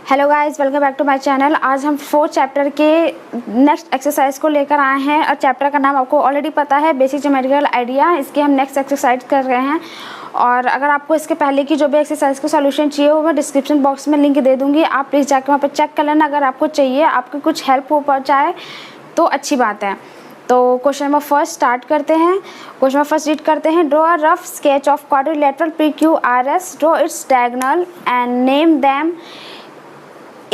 Hello guys, welcome back to my channel. आज हम 4th chapter के नेक्स्ट एक्सरसाइज को लेकर आए हैं और चैप्टर का नाम आपको ऑलरेडी पता है, बेसिक ज्योमेट्रिकल आइडिया। इसके हम नेक्स्ट एक्सरसाइज कर रहे हैं और अगर आपको इसके पहले की जो भी एक्सरसाइज का सॉल्यूशन चाहिए वो मैं डिस्क्रिप्शन बॉक्स में लिंक दे दूँगी, आप प्लीज़ जाकर वहाँ पर चेक कर लेना। अगर आपको चाहिए, आपकी कुछ हेल्प हो जाए तो अच्छी बात है। तो क्वेश्चन नंबर फर्स्ट स्टार्ट करते हैं। क्वेश्चन नंबर फर्स्ट रीड करते हैं। Draw a rough sketch of quadrilateral PQRS, draw its diagonal and name them.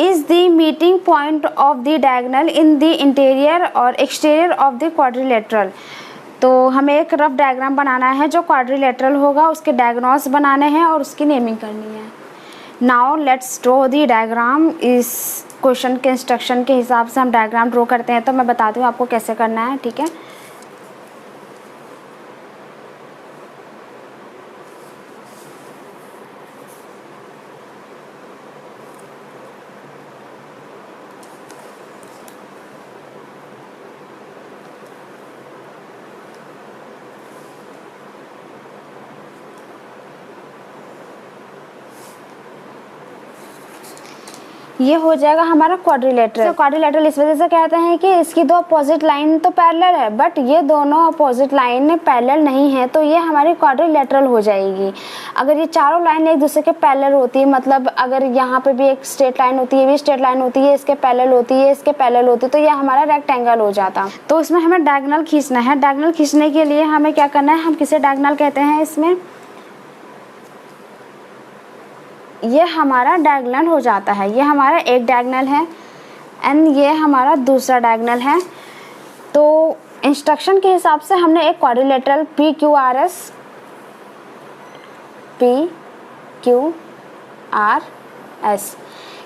Is the meeting point of the diagonal in the interior or exterior of the quadrilateral? तो हमें एक rough diagram बनाना है जो quadrilateral होगा, उसके diagonals बनाने हैं और उसकी नेमिंग करनी है। Now let's draw the diagram. इस क्वेश्चन के इंस्ट्रक्शन के हिसाब से हम डायग्राम ड्रॉ करते हैं, तो मैं बताती हूँ आपको कैसे करना है, ठीक है। ये हो जाएगा हमारा क्वाड्रिलेटरल। तो क्वाड्रिलेटरल इस वजह से कहते हैं कि इसकी दो अपोजिट लाइन तो पैरेलल है, बट ये दोनों अपोजिट लाइन पैरेलल नहीं है, तो ये हमारी क्वाड्रिलेटरल हो जाएगी। अगर ये चारों लाइन एक दूसरे के पैरेलल होती है, मतलब अगर यहाँ पे भी एक स्ट्रेट लाइन होती है, ये भी स्ट्रेट लाइन होती है, इसके पैरेलल होती है, इसके पैरेलल होती है, तो ये हमारा रेक्टेंगल हो जाता। तो इसमें हमें डायगोनल खींचना है। डायगोनल खींचने के लिए हमें क्या करना है, हम किसे डायगोनल कहते हैं, इसमें ये हमारा डायगोनल हो जाता है। ये हमारा एक डायगोनल है एंड ये हमारा दूसरा डायगोनल है। तो इंस्ट्रक्शन के हिसाब से हमने एक क्वाड्रिलेटरल PQRS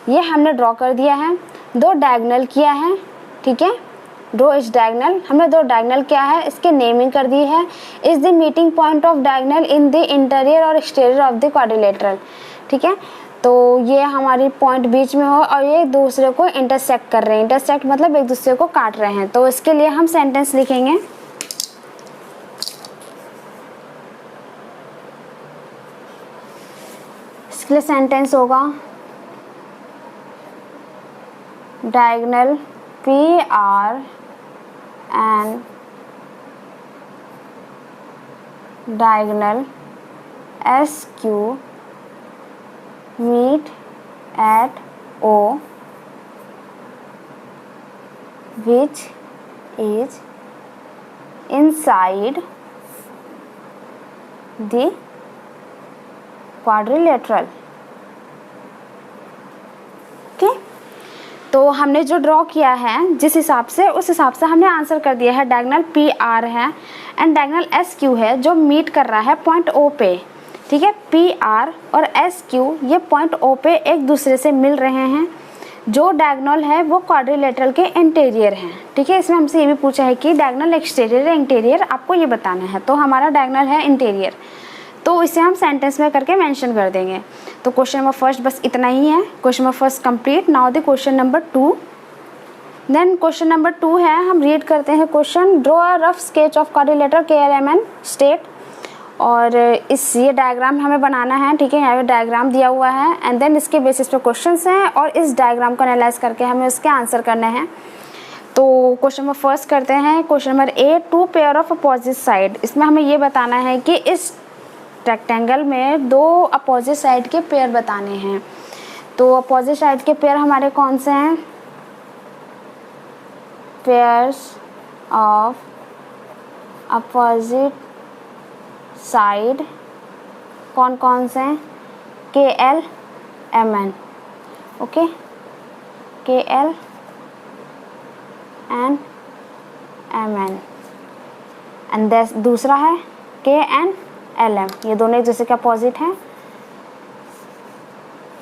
ये हमने ड्रॉ कर दिया है, दो डायगोनल किया है, ठीक है। ड्रॉ इस डायगोनल, हमने दो डायगोनल किया है, इसके नेमिंग कर दी है। Is the meeting point of diagonal in the interior और एक्सटीरियर ऑफ द क्वाड्रिलेटरल, ठीक है। तो ये हमारी पॉइंट बीच में हो और ये एक दूसरे को इंटरसेक्ट कर रहे हैं। इंटरसेक्ट मतलब एक दूसरे को काट रहे हैं। तो इसके लिए हम सेंटेंस लिखेंगे। इसके लिए सेंटेंस होगा diagonal PR and diagonal SQ meet at O, which is inside the quadrilateral, ठीक। तो हमने जो ड्रॉ किया है जिस हिसाब से, उस हिसाब से हमने आंसर कर दिया है। डायगोनल PR है एंड डायगोनल SQ है जो मीट कर रहा है पॉइंट O पे, ठीक है। PR और SQ ये पॉइंट O पे एक दूसरे से मिल रहे हैं। जो डायगोनल है वो क्वाड्रिलेटरल के इंटीरियर हैं, ठीक है। इसमें हमसे ये भी पूछा है कि डायगोनल एक्सटीरियर या इंटीरियर, आपको ये बताना है। तो हमारा डायगोनल है इंटीरियर, तो इसे हम सेंटेंस में करके मेंशन कर देंगे। तो क्वेश्चन नंबर फर्स्ट बस इतना ही है। Question number first complete. Now the question number 2। Then question number 2 है, हम रीड करते हैं question. Draw a rough sketch of quadrilateral KLMN state. और ये डायग्राम हमें बनाना है, ठीक है। यहाँ पे डायग्राम दिया हुआ है एंड देन इसके बेसिस पे क्वेश्चंस हैं और इस डायग्राम को एनालाइज करके हमें उसके आंसर करने हैं। तो क्वेश्चन नंबर फर्स्ट करते हैं। Question number A, 2 pair of opposite side. इसमें हमें ये बताना है कि इस रेक्टेंगल में दो अपोजिट साइड के पेयर बताने हैं। तो अपोजिट साइड के पेयर हमारे कौन से हैं, पेयर्स ऑफ अपोजिट साइड कौन कौन से हैं, KL MN, okay, KL and MN and दूसरा है KN LM। ये दोनों एक दूसरे के अपोजिट हैं।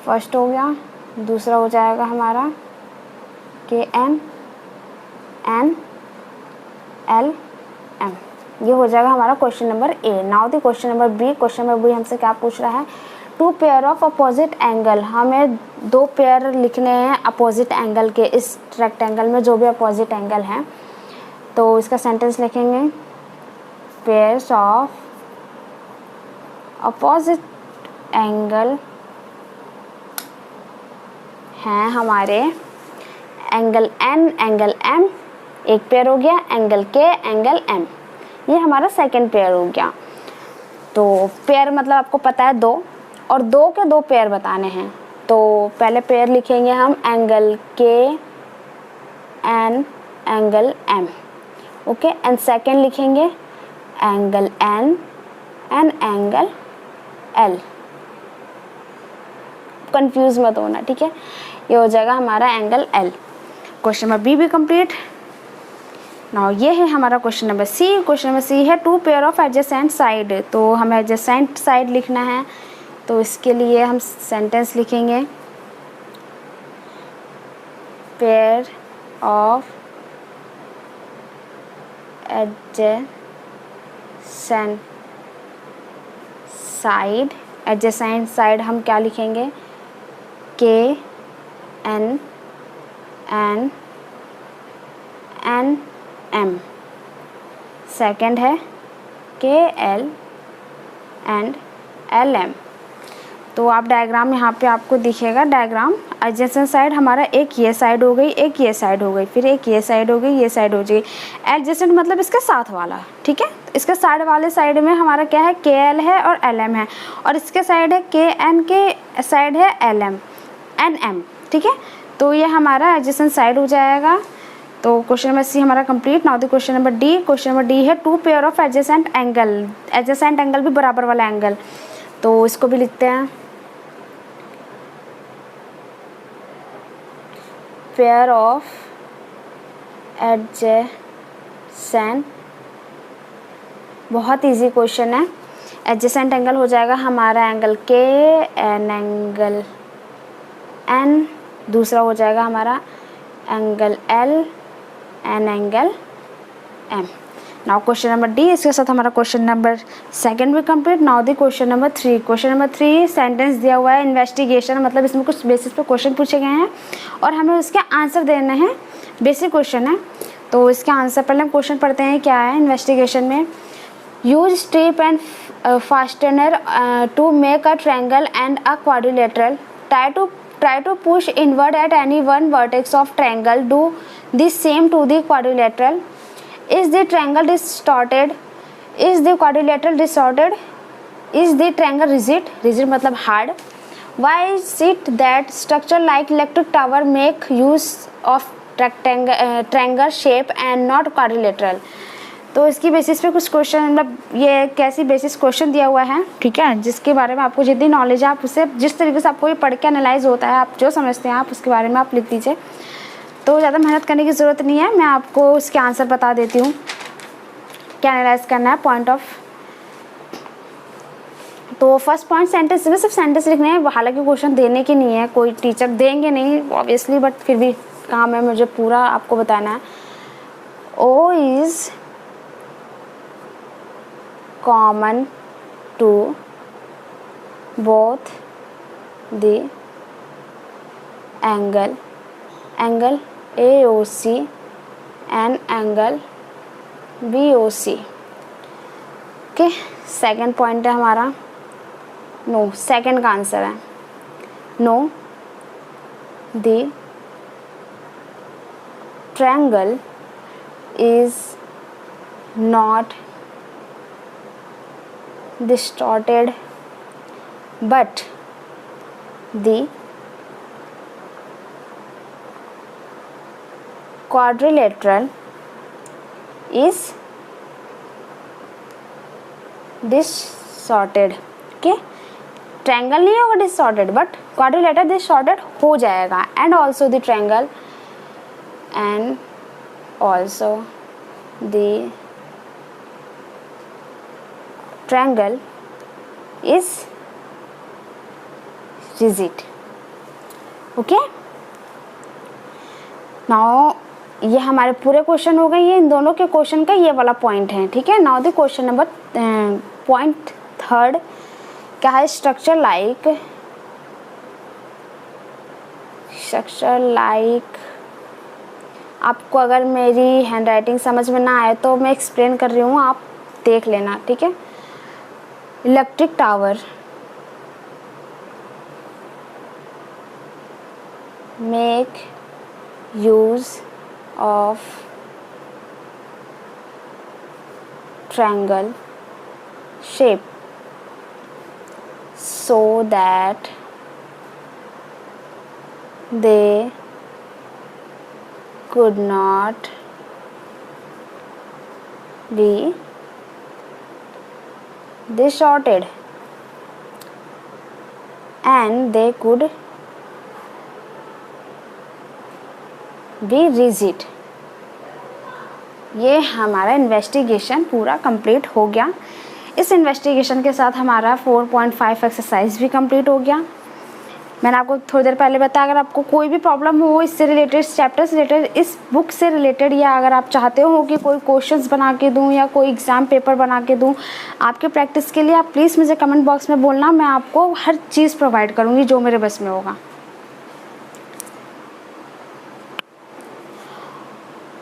फर्स्ट हो गया, दूसरा हो जाएगा हमारा KN LM। ये हो जाएगा हमारा question number A। Now the question number B। Question number B हमसे क्या पूछ रहा है, 2 पेयर ऑफ अपोजिट एंगल। हमें दो पेयर लिखने हैं अपोजिट एंगल के। इस रेक्टेंगल में जो भी अपोजिट एंगल हैं, तो इसका सेंटेंस लिखेंगे, पेयर्स ऑफ opposite angle हैं हमारे एंगल N, एंगल M, एक पेयर हो गया, एंगल K, एंगल M, ये हमारा सेकंड पेयर हो गया। तो पेयर मतलब आपको पता है दो, और दो के दो पेयर बताने हैं। तो पहले पेयर लिखेंगे हम angle K and angle M, okay, and second लिखेंगे angle N and angle L। Confuse मत होना, ठीक है, ये हो जाएगा हमारा angle L। Question number B भी कंप्लीट। नाउ ये है हमारा question number C. Question number C है two pair of adjacent side. तो हमें एडजेसेंट साइड लिखना है, तो इसके लिए हम सेंटेंस लिखेंगे pair of adjacent side. Adjacent side हम क्या लिखेंगे, K N N N M. Second है K L and L M. तो आप डायग्राम यहाँ पे आपको दिखेगा डायग्राम। एडजेसेंट साइड हमारा एक ये साइड हो गई, एक ये साइड हो गई, फिर एक ये साइड हो गई, ये साइड हो गई। एडजेसेंट मतलब इसके साथ वाला, ठीक है। इसके साइड वाले साइड में हमारा क्या है, के एल है और एल एम है, और इसके साइड है के एन, के साइड है एल एम एन एम, ठीक है। तो ये हमारा एडजेसेंट साइड हो जाएगा। तो क्वेश्चन नंबर सी हमारा कंप्लीट। Now the question number D. Question number D है two pair of adjacent angle. Adjacent angle भी बराबर वाला एंगल, तो इसको भी लिखते हैं पेयर ऑफ एडजेसेंट। बहुत इजी क्वेश्चन है। एडजेसेंट एंगल हो जाएगा हमारा एंगल के एंड एंगल एन, दूसरा हो जाएगा हमारा angle L and angle M. Now question number D, इसके साथ हमारा क्वेश्चन नंबर सेकंड भी complete. Now the question number three. Question number three sentence दिया हुआ है इन्वेस्टिगेशन, मतलब इसमें कुछ बेसिस पे क्वेश्चन पूछे गए हैं और हमें उसके आंसर देने हैं। बेसिक क्वेश्चन है, तो इसके आंसर पहले हम क्वेश्चन पढ़ते हैं क्या है इन्वेस्टिगेशन में। Use strip and fastener to make a triangle and a quadrilateral. Try to push inward at any one vertex of triangle. Do the same to the quadrilateral. Is the triangle distorted? Is the quadrilateral distorted? Is the triangle rigid? Rigid मतलब hard. Why is it that structure like electric tower make use of triangle shape and not quadrilateral? तो इसकी basis पे कुछ question, मतलब ये कैसी basis question दिया हुआ है, ठीक है, जिसके बारे में आपको जितनी नॉलेज है आप उससे जिस तरीके से आपको ये पढ़ के एनालाइज होता है, आप जो समझते हैं आप उसके बारे में आप लिख दीजिए। तो ज़्यादा मेहनत करने की ज़रूरत नहीं है, मैं आपको उसके आंसर बता देती हूँ क्या एनालाइज करना है पॉइंट ऑफ। तो फर्स्ट पॉइंट सेंटेंस में सिर्फ सेंटेंस लिखने हैं, हालांकि क्वेश्चन देने के नहीं है, कोई टीचर देंगे नहीं ऑब्वियसली, बट फिर भी काम है मुझे पूरा आपको बताना है। O is common to both the angle AOC and angle BOC। Okay, second point है हमारा नो, सेकंड का आंसर है no, the triangle is not distorted but the quadrilateral is distorted। Okay, triangle नहीं होगा डिस्टॉर्टेड बट क्वाड्रिलेटरल डिस्टॉर्टेड हो जाएगा। And also the triangle and also the triangle is rigid। Okay, now ये हमारे पूरे question हो गए, ये इन दोनों के क्वेश्चन का ये वाला पॉइंट है, ठीक है। Now the question number point third क्या है, स्ट्रक्चर लाइक। आपको अगर मेरी हैंडराइटिंग समझ में ना आए तो मैं एक्सप्लेन कर रही हूँ, आप देख लेना, ठीक है। Electric tower make use of triangle shape so that they could not be distorted and they could be rigid। ये हमारा इन्वेस्टिगेशन पूरा कंप्लीट हो गया। इस इन्वेस्टिगेशन के साथ हमारा 4.5 एक्सरसाइज भी कंप्लीट हो गया। मैंने आपको थोड़ी देर पहले बताया, अगर आपको कोई भी प्रॉब्लम हो इससे रिलेटेड, इस चैप्टर से रिलेटेड, इस बुक से रिलेटेड, या अगर आप चाहते हो कि कोई क्वेश्चंस बना के दूं या कोई एग्ज़ाम पेपर बना के दूं आपके प्रैक्टिस के लिए, आप प्लीज़ मुझे कमेंट बॉक्स में बोलना। मैं आपको हर चीज़ प्रोवाइड करूँगी जो मेरे बस में होगा।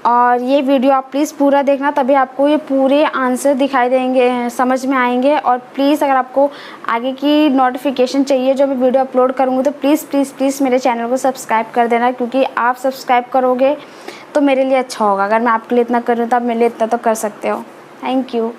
और ये वीडियो आप प्लीज़ पूरा देखना, तभी आपको ये पूरे आंसर दिखाई देंगे, समझ में आएंगे। और प्लीज़ अगर आपको आगे की नोटिफिकेशन चाहिए जो मैं वीडियो अपलोड करूँगी तो प्लीज़ प्लीज़ प्लीज़ मेरे चैनल को सब्सक्राइब कर देना, क्योंकि आप सब्सक्राइब करोगे तो मेरे लिए अच्छा होगा। अगर मैं आपके लिए इतना कर रही हूँ तो आप मेरे लिए इतना तो कर सकते हो। Thank you.